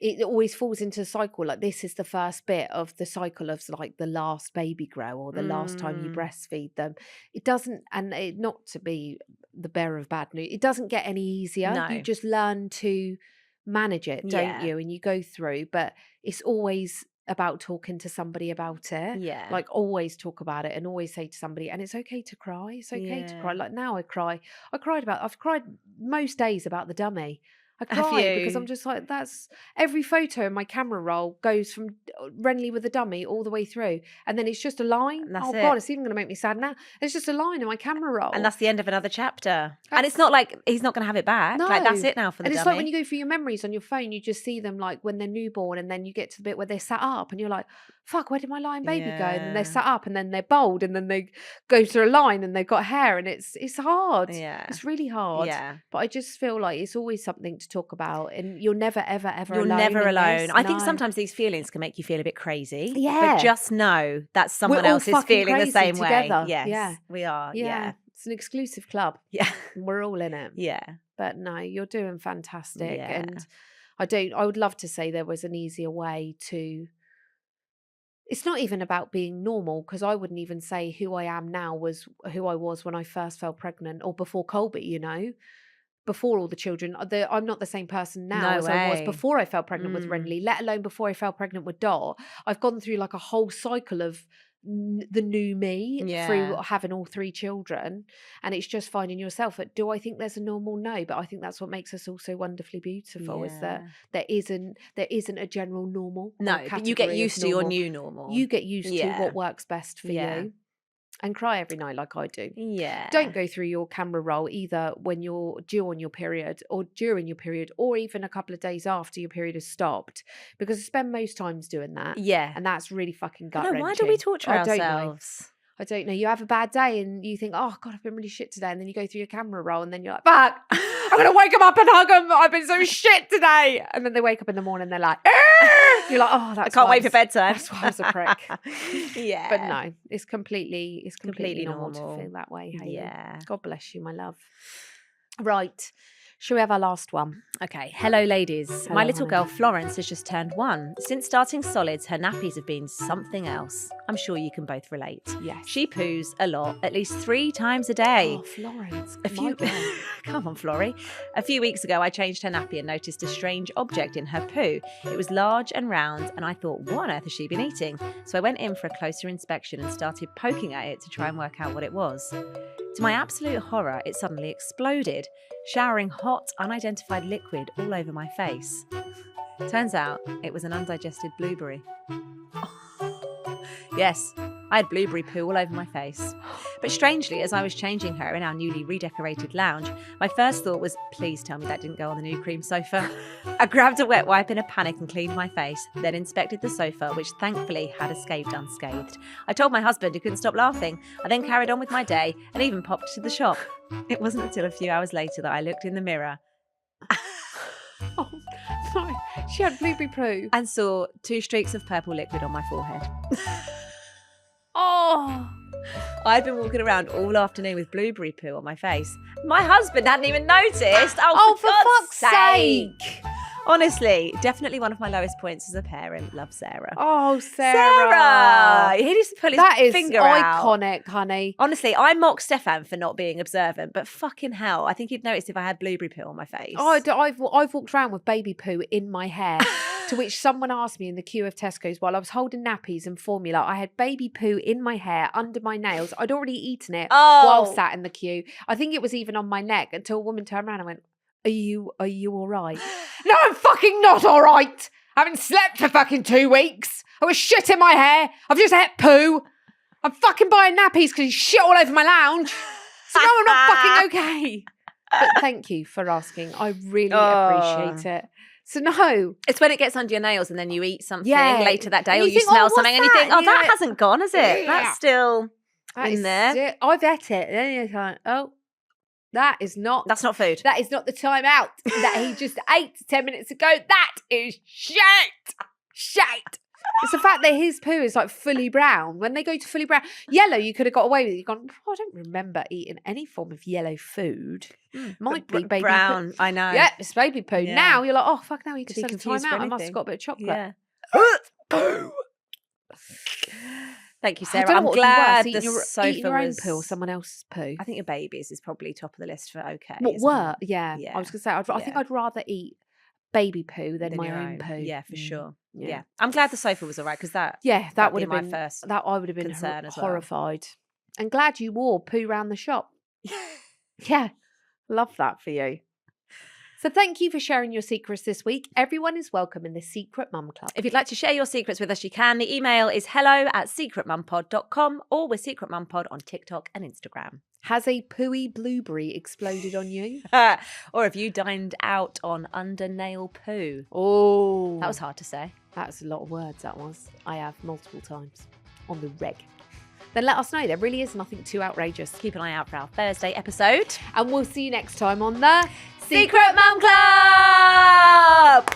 it always falls into a cycle. Like this is the first bit of the cycle of like the last baby grow or the last time you breastfeed them. It doesn't, not to be the bearer of bad news, it doesn't get any easier. No. You just learn to manage it, don't you? And you go through, but it's always about talking to somebody about it. Yeah. Like always talk about it and always say to somebody, and it's okay to cry. It's okay to cry. Like now I've cried most days about the dummy. I cry because I'm just like, that's every photo in my camera roll goes from Renley with a dummy all the way through. And then it's just a line. God, it's even going to make me sad now. It's just a line in my camera roll. And that's the end of another chapter. And it's not like he's not going to have it back. No. Like that's it now for the dummy. And it's like when you go through your memories on your phone, you just see them like when they're newborn, and then you get to the bit where they're sat up and you're like, fuck, where did my lion baby go? And then they're sat up and then they're bold and then they go through a line and they've got hair, and it's hard. Yeah. It's really hard. Yeah. But I just feel like it's always something to talk about, and you're never, ever, ever alone. You're never alone. I think sometimes these feelings can make you feel a bit crazy. Yeah. But just know that someone else is feeling the same way. Yes, we are. Yeah. It's an exclusive club. Yeah. We're all in it. Yeah. But no, you're doing fantastic. Yeah. And I would love to say there was an easier way to, it's not even about being normal, because I wouldn't even say who I am now was who I was when I first fell pregnant or before Colby, you know, before all the children. I'm not the same person now as I was before I fell pregnant with Renley, let alone before I fell pregnant with Dot. I've gone through like a whole cycle of the new me through having all 3 children, and it's just finding yourself. Do I think there's a normal? No, but I think that's what makes us all so wonderfully beautiful, is that there isn't a general normal. No, but you get used to your new normal. You get used to what works best for you. And cry every night like I do. Yeah. Don't go through your camera roll either when you're due on your period or during your period, or even a couple of days after your period has stopped, because I spend most times doing that. Yeah. And that's really fucking gut-wrenching. Why do we torture ourselves? I don't know. You have a bad day and you think, oh God, I've been really shit today. And then you go through your camera roll and then you're like, fuck, I'm going to wake them up and hug them. I've been so shit today. And then they wake up in the morning and they're like, you're like, oh, that's I can't wait for bedtime. That's why I was a prick. Yeah. But no, it's completely normal to feel that way. Hayley. Yeah. God bless you, my love. Right. Shall we have our last one? Okay. Hello, ladies. Hello, My little honey. girl Florence has just turned 1. Since starting solids, her nappies have been something else. I'm sure you can both relate. Yes. She poos a lot, at least 3 times a day. Oh, Florence. Come on, Florrie. A few weeks ago, I changed her nappy and noticed a strange object in her poo. It was large and round, and I thought, what on earth has she been eating? So I went in for a closer inspection and started poking at it to try and work out what it was. To my absolute horror, it suddenly exploded, showering hot, unidentified liquid all over my face. Turns out it was an undigested blueberry. Yes, I had blueberry poo all over my face. But strangely, as I was changing her in our newly redecorated lounge, my first thought was, please tell me that didn't go on the new cream sofa. I grabbed a wet wipe in a panic and cleaned my face, then inspected the sofa, which thankfully had escaped unscathed. I told my husband, who couldn't stop laughing. I then carried on with my day and even popped to the shop. It wasn't until a few hours later that I looked in the mirror Oh, no. She had blueberry poo. and saw 2 streaks of purple liquid on my forehead. Oh. I'd been walking around all afternoon with blueberry poo on my face. My husband hadn't even noticed. Oh, for God's fuck's sake. Honestly, definitely one of my lowest points as a parent. Love Sarah. Oh, Sarah. He just put his That is finger out. iconic, honey. Honestly, I mock Stefan for not being observant, but fucking hell, I think he'd noticed if I had blueberry poo on my face. I've walked around with baby poo in my hair, to which someone asked me in the queue of Tesco's while I was holding nappies and formula. I had baby poo in my hair, under my nails. I'd already eaten it while sat in the queue. I think it was even on my neck, until a woman turned around and went, Are you all right? No, I'm fucking not all right. I haven't slept for fucking 2 weeks. I was shit in my hair. I've just had poo. I'm fucking buying nappies because you shit all over my lounge. So no, I'm not fucking okay. But thank you for asking. I really appreciate it. So no. It's when it gets under your nails and then you eat something later that day, and or you think, smell what's something and you think, that? that hasn't gone, has it? Yeah. That's still That in there. I've ate it. Then you're like, oh, that's not food. That is not the time out that he just ate 10 minutes ago. That is shit. It's the fact that his poo is like fully brown. When they go to fully brown, yellow, you could have got away with it. You've gone, I don't remember eating any form of yellow food. Might be baby brown. poo. I know. Yeah, it's baby poo. Yeah. Now you're like, oh, fuck, now you Just can be have time confused for out. I must have anything. got a bit of chocolate. Yeah. Thank you, I Sarah. don't know I'm what glad eating the sofa eating your own was... poo or someone else's poo. I think your baby's is probably top of the list for okay. What isn't were? it? Yeah. I was going to say, I think I'd rather eat baby poo than my your own poo. Yeah, for sure. Yeah. Yeah. I'm glad the sofa was all right because that that would have my been first that I would have been concern as well. horrified. And glad you wore poo round the shop. Yeah, love that for you. So thank you for sharing your secrets this week. Everyone is welcome in the Secret Mum Club. If you'd like to share your secrets with us, you can. The email is hello@secretmumpod.com, or we're Secret Mum Pod on TikTok and Instagram. Has a pooey blueberry exploded on you? Or have you dined out on under nail poo? Oh. That was hard to say. That's a lot of words, that was. I have multiple times on the reg. Then let us know. There really is nothing too outrageous. Keep an eye out for our Thursday episode. And we'll see you next time on the Secret Mum Club!